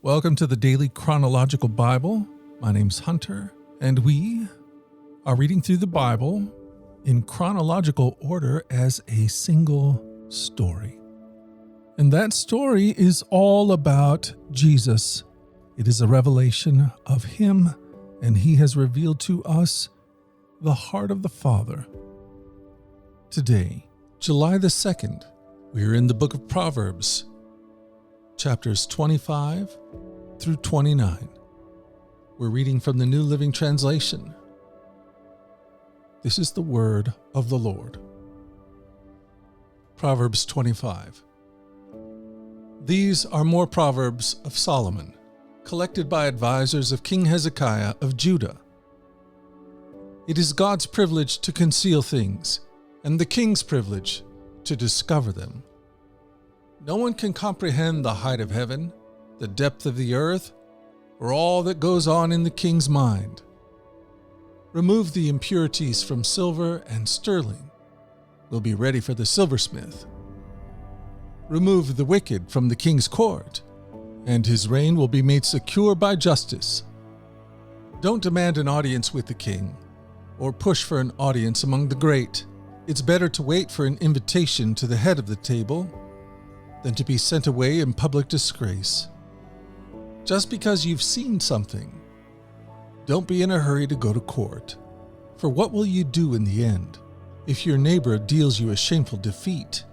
Welcome to the Daily Chronological Bible. My name's Hunter, and we are reading through the Bible in chronological order as a single story. And that story is all about Jesus. It is a revelation of Him, and He has revealed to us the heart of the Father. Today, July the 2nd, we are in the book of Proverbs, chapters 25 through 29. We're reading from the New Living Translation. This is the word of the Lord. Proverbs 25. These are more proverbs of Solomon, collected by advisors of King Hezekiah of Judah. It is God's privilege to conceal things, and the king's privilege to discover them. No one can comprehend the height of heaven, the depth of the earth, or all that goes on in the king's mind. Remove the impurities from silver, and sterling will be ready for the silversmith. Remove the wicked from the king's court, and his reign will be made secure by justice. Don't demand an audience with the king, or push for an audience among the great. It's better to wait for an invitation to the head of the table than to be sent away in public disgrace. Just because you've seen something, don't be in a hurry to go to court. For what will you do in the end if your neighbor deals you a shameful defeat?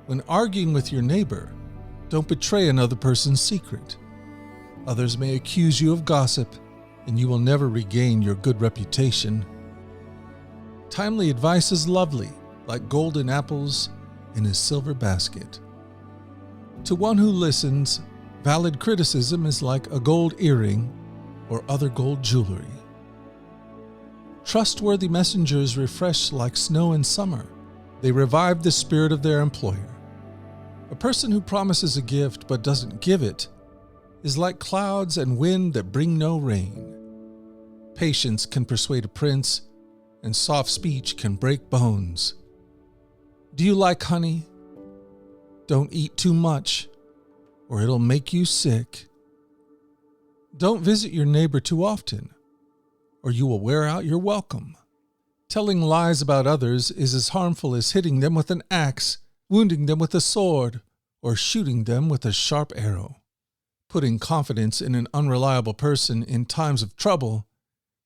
When arguing with your neighbor, don't betray another person's secret. Others may accuse you of gossip, and you will never regain your good reputation. Timely advice is lovely, like golden apples in a silver basket. To one who listens, valid criticism is like a gold earring or other gold jewelry. Trustworthy messengers refresh like snow in summer. They revive the spirit of their employer. A person who promises a gift but doesn't give it is like clouds and wind that bring no rain. Patience can persuade a prince, and soft speech can break bones. Do you like honey? Don't eat too much, or it'll make you sick. Don't visit your neighbor too often, or you will wear out your welcome. Telling lies about others is as harmful as hitting them with an axe, wounding them with a sword, or shooting them with a sharp arrow. Putting confidence in an unreliable person in times of trouble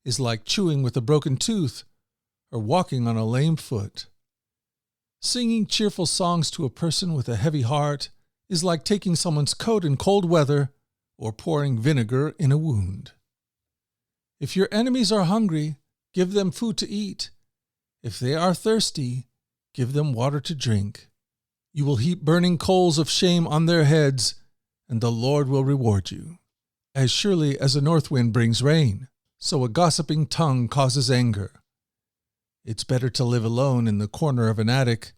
is like chewing with a broken tooth or walking on a lame foot. Singing cheerful songs to a person with a heavy heart is like taking someone's coat in cold weather or pouring vinegar in a wound. If your enemies are hungry, give them food to eat. If they are thirsty, give them water to drink. You will heap burning coals of shame on their heads, and the Lord will reward you. As surely as a north wind brings rain, so a gossiping tongue causes anger. It's better to live alone in the corner of an attic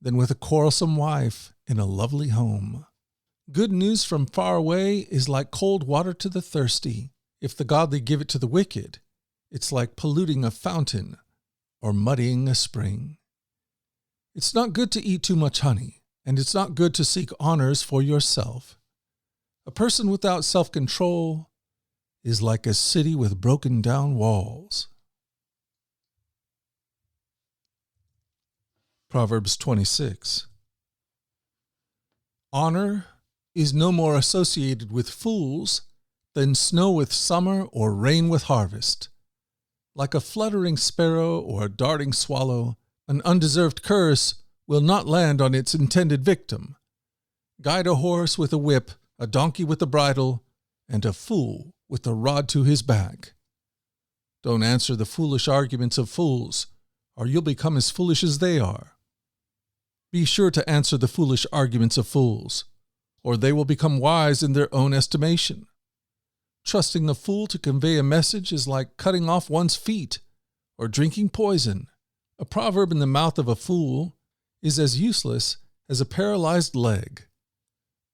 than with a quarrelsome wife in a lovely home. Good news from far away is like cold water to the thirsty. If the godly give it to the wicked, it's like polluting a fountain or muddying a spring. It's not good to eat too much honey, and it's not good to seek honors for yourself. A person without self-control is like a city with broken down walls. Proverbs 26. Honor is no more associated with fools than snow with summer or rain with harvest. Like a fluttering sparrow or a darting swallow, an undeserved curse will not land on its intended victim. Guide a horse with a whip, a donkey with a bridle, and a fool with a rod to his back. Don't answer the foolish arguments of fools, or you'll become as foolish as they are. Be sure to answer the foolish arguments of fools, or they will become wise in their own estimation. Trusting a fool to convey a message is like cutting off one's feet or drinking poison. A proverb in the mouth of a fool is as useless as a paralyzed leg.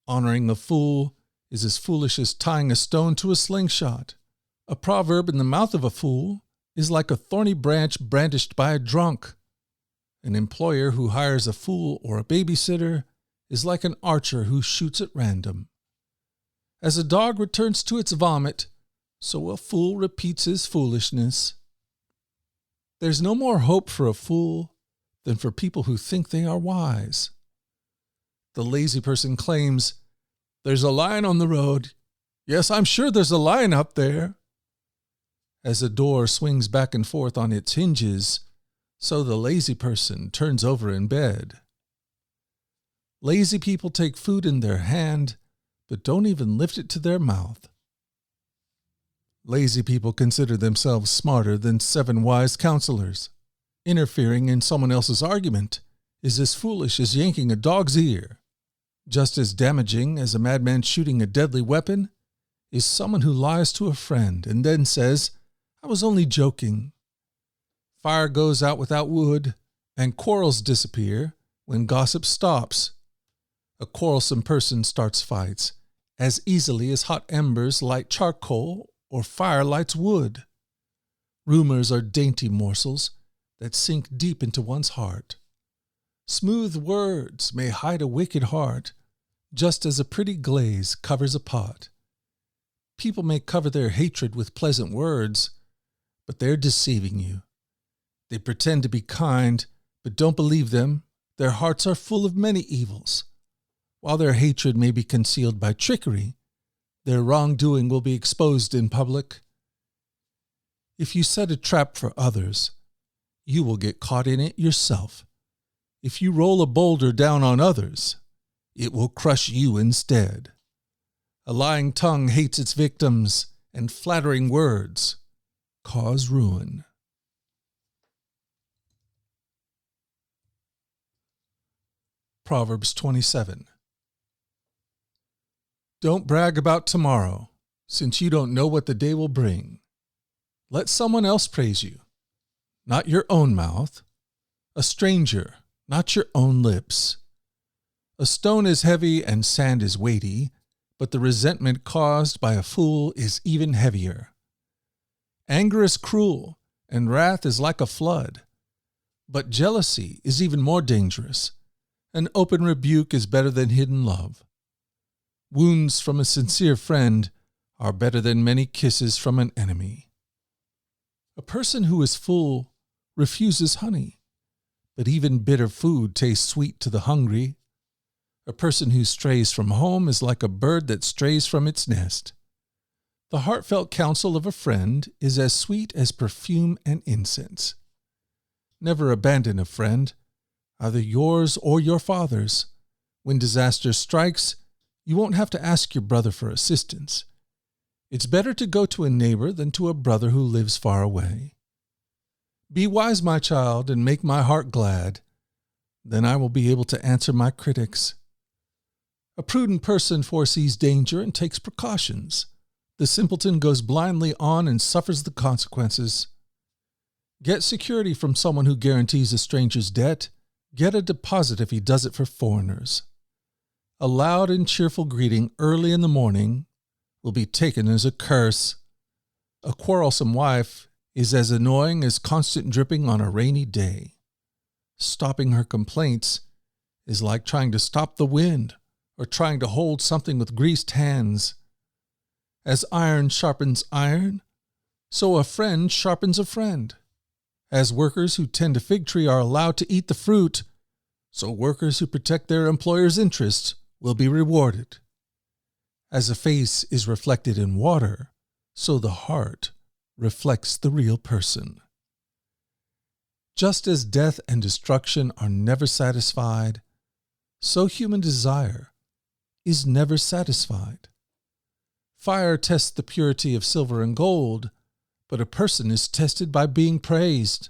Honoring a fool is as foolish as tying a stone to a slingshot. A proverb in the mouth of a fool is like a thorny branch brandished by a drunk. An employer who hires a fool or a babysitter is like an archer who shoots at random. As a dog returns to its vomit, so a fool repeats his foolishness. There's no more hope for a fool than for people who think they are wise. The lazy person claims, "There's a lion on the road. Yes, I'm sure there's a lion up there." As a door swings back and forth on its hinges, so the lazy person turns over in bed. Lazy people take food in their hand, but don't even lift it to their mouth. Lazy people consider themselves smarter than 7 wise counselors. Interfering in someone else's argument is as foolish as yanking a dog's ear. Just as damaging as a madman shooting a deadly weapon is someone who lies to a friend and then says, "I was only joking." Fire goes out without wood, and quarrels disappear when gossip stops. A quarrelsome person starts fights as easily as hot embers light charcoal or fire lights wood. Rumors are dainty morsels that sink deep into one's heart. Smooth words may hide a wicked heart, just as a pretty glaze covers a pot. People may cover their hatred with pleasant words, but they're deceiving you. They pretend to be kind, but don't believe them. Their hearts are full of many evils. While their hatred may be concealed by trickery, their wrongdoing will be exposed in public. If you set a trap for others, you will get caught in it yourself. If you roll a boulder down on others, it will crush you instead. A lying tongue hates its victims, and flattering words cause ruin. Proverbs 27. Don't brag about tomorrow, since you don't know what the day will bring. Let someone else praise you, not your own mouth. A stranger, not your own lips. A stone is heavy and sand is weighty, but the resentment caused by a fool is even heavier. Anger is cruel, and wrath is like a flood. But jealousy is even more dangerous. An open rebuke is better than hidden love. Wounds from a sincere friend are better than many kisses from an enemy. A person who is full refuses honey, but even bitter food tastes sweet to the hungry. A person who strays from home is like a bird that strays from its nest. The heartfelt counsel of a friend is as sweet as perfume and incense. Never abandon a friend, either yours or your father's. When disaster strikes, you won't have to ask your brother for assistance. It's better to go to a neighbor than to a brother who lives far away. Be wise, my child, and make my heart glad. Then I will be able to answer my critics. A prudent person foresees danger and takes precautions. The simpleton goes blindly on and suffers the consequences. Get security from someone who guarantees a stranger's debt. Get a deposit if he does it for foreigners. A loud and cheerful greeting early in the morning will be taken as a curse. A quarrelsome wife is as annoying as constant dripping on a rainy day. Stopping her complaints is like trying to stop the wind or trying to hold something with greased hands. As iron sharpens iron, so a friend sharpens a friend. As workers who tend a fig tree are allowed to eat the fruit, so workers who protect their employer's interests will be rewarded. As a face is reflected in water, so the heart reflects the real person. Just as death and destruction are never satisfied, so human desire is never satisfied. Fire tests the purity of silver and gold, but a person is tested by being praised.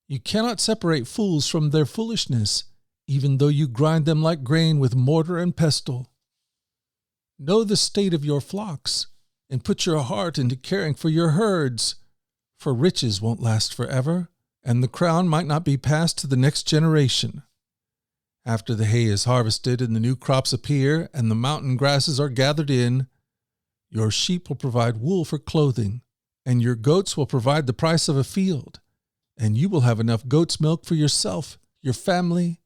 You cannot separate fools from their foolishness, even though you grind them like grain with mortar and pestle. Know the state of your flocks, and put your heart into caring for your herds, for riches won't last forever, and the crown might not be passed to the next generation. After the hay is harvested and the new crops appear and the mountain grasses are gathered in, your sheep will provide wool for clothing, and your goats will provide the price of a field, and you will have enough goat's milk for yourself, your family,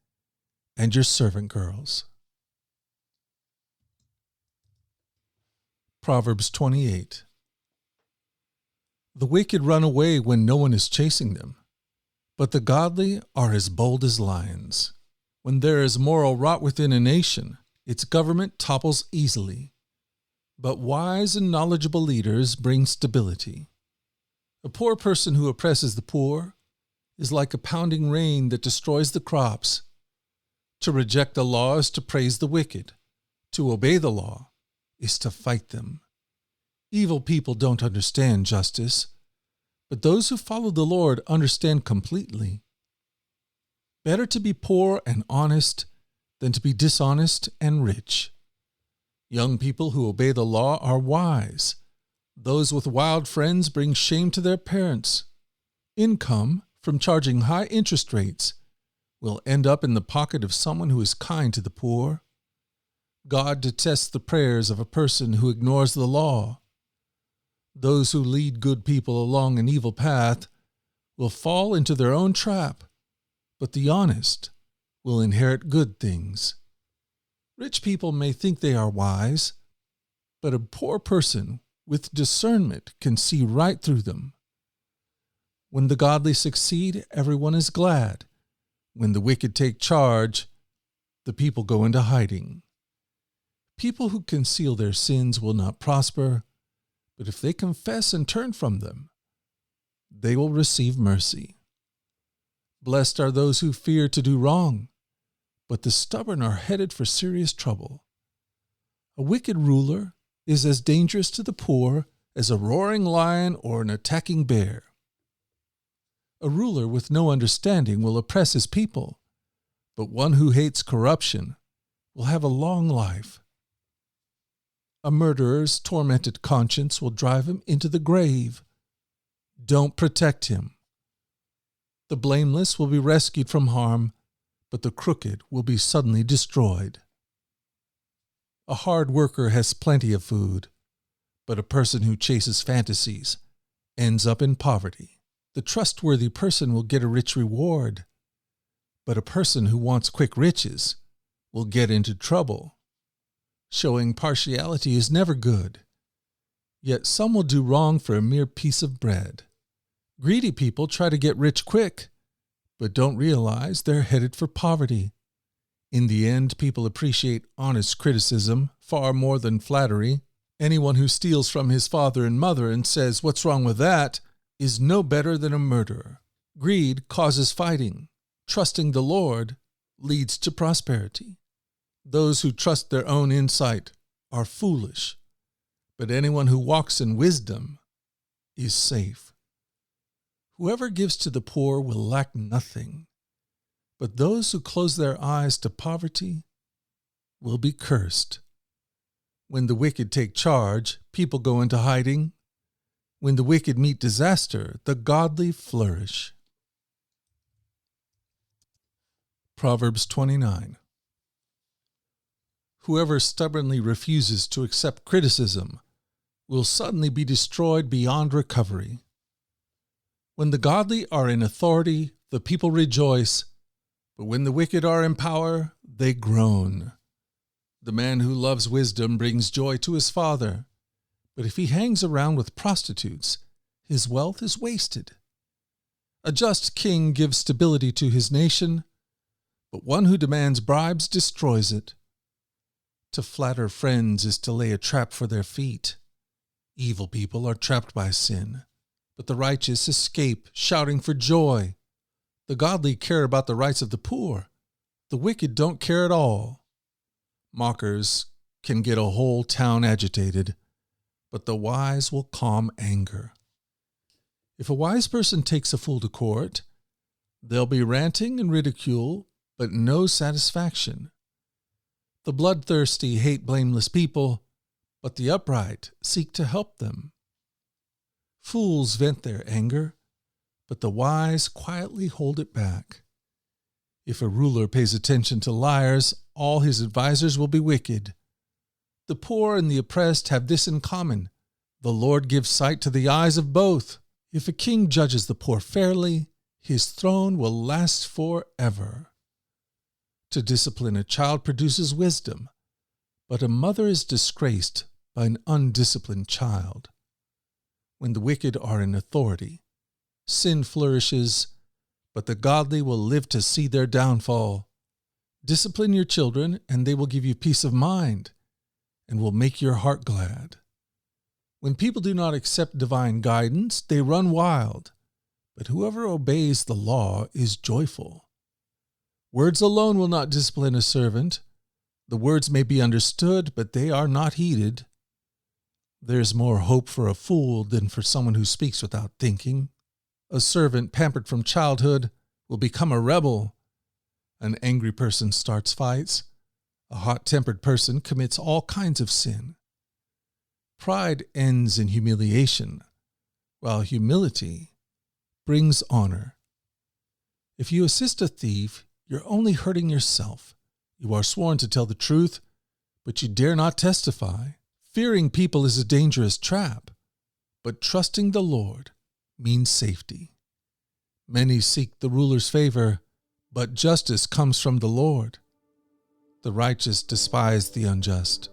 and your servant girls. Proverbs 28. The wicked run away when no one is chasing them, but the godly are as bold as lions. When there is moral rot within a nation, its government topples easily. But wise and knowledgeable leaders bring stability. A poor person who oppresses the poor is like a pounding rain that destroys the crops. To reject the law is to praise the wicked. To obey the law is to fight them. Evil people don't understand justice, but those who follow the Lord understand completely. Better to be poor and honest than to be dishonest and rich. Young people who obey the law are wise. Those with wild friends bring shame to their parents. Income from charging high interest rates will end up in the pocket of someone who is kind to the poor. God detests the prayers of a person who ignores the law. Those who lead good people along an evil path will fall into their own trap, but the honest will inherit good things. Rich people may think they are wise, but a poor person with discernment can see right through them. When the godly succeed, everyone is glad. When the wicked take charge, the people go into hiding. People who conceal their sins will not prosper, but if they confess and turn from them, they will receive mercy. Blessed are those who fear to do wrong, but the stubborn are headed for serious trouble. A wicked ruler is as dangerous to the poor as a roaring lion or an attacking bear. A ruler with no understanding will oppress his people, but one who hates corruption will have a long life. A murderer's tormented conscience will drive him into the grave. Don't protect him. The blameless will be rescued from harm, but the crooked will be suddenly destroyed. A hard worker has plenty of food, but a person who chases fantasies ends up in poverty. The trustworthy person will get a rich reward, but a person who wants quick riches will get into trouble. Showing partiality is never good, yet some will do wrong for a mere piece of bread. Greedy people try to get rich quick, but don't realize they're headed for poverty. In the end, people appreciate honest criticism far more than flattery. Anyone who steals from his father and mother and says, "What's wrong with that?" is no better than a murderer. Greed causes fighting. Trusting the Lord leads to prosperity. Those who trust their own insight are foolish, but anyone who walks in wisdom is safe. Whoever gives to the poor will lack nothing, but those who close their eyes to poverty will be cursed. When the wicked take charge, people go into hiding. When the wicked meet disaster, the godly flourish. Proverbs 29. Whoever stubbornly refuses to accept criticism will suddenly be destroyed beyond recovery. When the godly are in authority, the people rejoice, but when the wicked are in power, they groan. The man who loves wisdom brings joy to his father, but if he hangs around with prostitutes, his wealth is wasted. A just king gives stability to his nation, but one who demands bribes destroys it. To flatter friends is to lay a trap for their feet. Evil people are trapped by sin, but the righteous escape, shouting for joy. The godly care about the rights of the poor. The wicked don't care at all. Mockers can get a whole town agitated, but the wise will calm anger. If a wise person takes a fool to court, there'll be ranting and ridicule, but no satisfaction. The bloodthirsty hate blameless people, but the upright seek to help them. Fools vent their anger, but the wise quietly hold it back. If a ruler pays attention to liars, all his advisers will be wicked. The poor and the oppressed have this in common: the Lord gives sight to the eyes of both. If a king judges the poor fairly, his throne will last forever. To discipline a child produces wisdom, but a mother is disgraced by an undisciplined child. When the wicked are in authority, sin flourishes, but the godly will live to see their downfall. Discipline your children, and they will give you peace of mind and will make your heart glad. When people do not accept divine guidance, they run wild, but whoever obeys the law is joyful. Words alone will not discipline a servant. The words may be understood, but they are not heeded. There is more hope for a fool than for someone who speaks without thinking. A servant pampered from childhood will become a rebel. An angry person starts fights. A hot-tempered person commits all kinds of sin. Pride ends in humiliation, while humility brings honor. If you assist a thief, you're only hurting yourself. You are sworn to tell the truth, but you dare not testify. Fearing people is a dangerous trap, but trusting the Lord means safety. Many seek the ruler's favor, but justice comes from the Lord. The righteous despise the unjust.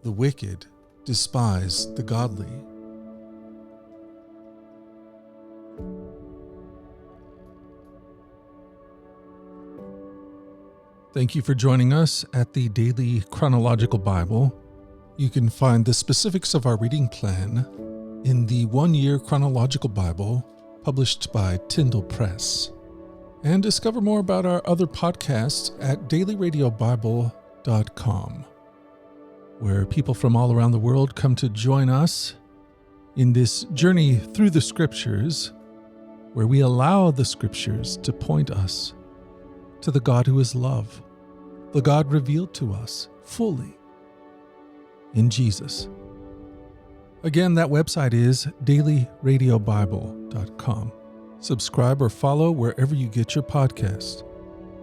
The wicked despise the godly. Thank you for joining us at the Daily Chronological Bible. You can find the specifics of our reading plan in the 1-year Chronological Bible published by Tyndale Press. And discover more about our other podcasts at dailyradiobible.com, where people from all around the world come to join us in this journey through the Scriptures, where we allow the Scriptures to point us to the God who is love, the God revealed to us fully in Jesus. Again, that website is dailyradiobible.com. Subscribe or follow wherever you get your podcast.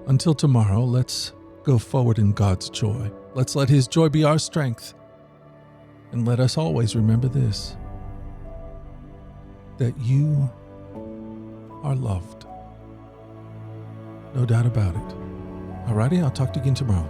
Until tomorrow, let's go forward in God's joy. Let's let His joy be our strength. And let us always remember this, that you are loved. No doubt about it. Alrighty, I'll talk to you again tomorrow.